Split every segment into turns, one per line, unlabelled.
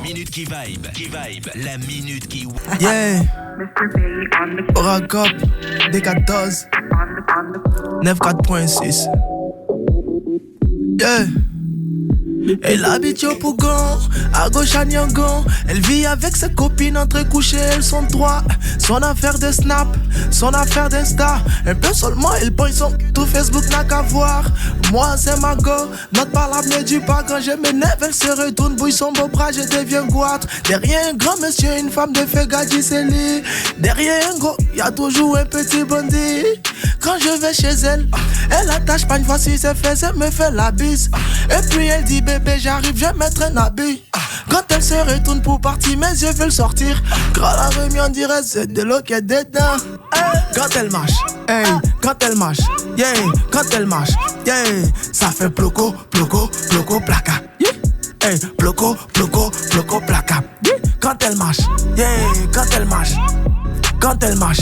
La minute qui vibe, la minute qui...
Yeah. Eurocop, D14, 94.6. Yeah. Elle habite au Pougon, à gauche à Nyangon. Elle vit avec ses copines entre couchées, elles sont trois. Son affaire de Snap, son affaire d'Insta. Un peu seulement, elle pointe son tout Facebook n'a qu'à voir. Moi c'est ma go, notre parole ne dit pas. Quand je m'énerve, elle se retourne, bouille son beau bras, je deviens goitre. Derrière un grand monsieur, une femme de feu Gadiseli. Derrière un gros, y a toujours un petit bandit. Quand je vais chez elle, elle attache pas une fois si c'est fait, elle me fait la bise. Et puis elle dit bébé j'arrive, je vais mettre un habit. Quand elle se retourne pour partir, mes yeux veulent sortir. Quand la remis on dirait c'est de l'eau qui est dedans. Quand elle marche, hey, quand elle marche, yeah, quand elle marche, yeah, ça fait ploco, ploco, ploco, placa. Yeah. Hey, ploco, ploco, ploco, placa. Yeah. Quand elle marche, yeah, quand elle marche. Quand elle marche,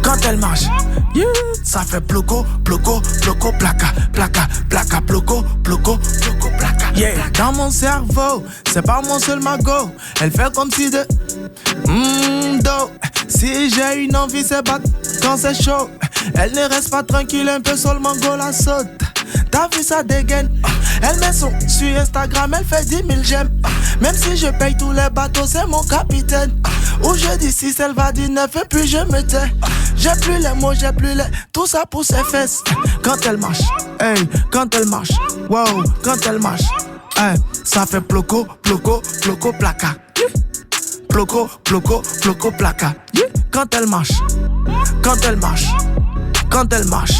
quand elle marche, yeah, ça fait ploco, ploco, ploco, placa, placa, placa, ploco, ploco, ploco, placa. Yeah, dans mon cerveau, c'est pas mon seul magot. Elle fait comme si de do. Si j'ai une envie, c'est battre quand c'est chaud. Elle ne reste pas tranquille, un peu seulement go la saute. T'as vu ça dégaine? Elle met son sur Instagram, elle fait 10 000 j'aime. Même si je paye tous les bateaux, c'est mon capitaine. Ou je dis 6, elle va dire 9 et puis je me tais. J'ai plus les mots, j'ai plus les... Tout ça pour ses fesses. Quand elle marche, hey, quand elle marche, wow, quand elle marche, hey, ça fait ploco, ploco, ploco, placa. Ploco, ploco, ploco, placa. Quand elle marche, quand elle marche, quand elle marche,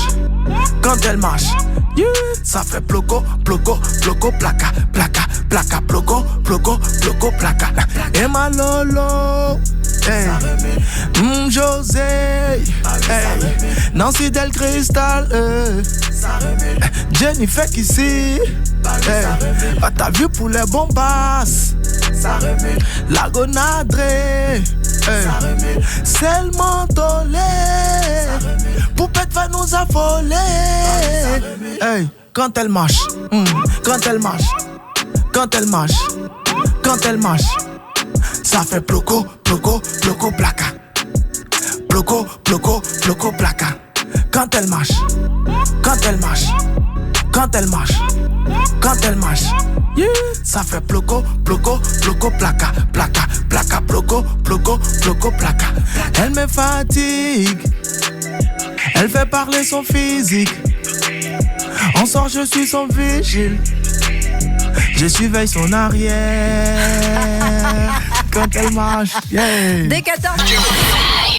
quand elle marche, yeah, ça fait ploco, ploco, ploco, placa, placa, placa, ploco, ploco, ploco, placa. Et ma Lolo, hey, José, hey, Nancy Del Cristal, Jennifer ici, hey, bah, t'as vu pour les bombasses, la gonadre, hey, seulement tolé, poupette va nous affoler. Hey, quand elle marche, quand elle marche, quand elle marche, quand elle marche, ça fait ploco, ploco, ploco, placa. Ploco, ploco, ploco, placa. Quand elle marche, quand elle marche, quand elle marche, quand elle marche, yeah, ça fait ploco, ploco, ploco, placa, placa, placa, ploco, ploco, ploco, placa. Elle me fatigue, elle fait parler son physique. On sort, je suis son vigile. Je surveille son arrière. Quand elle marche, yeah.
D14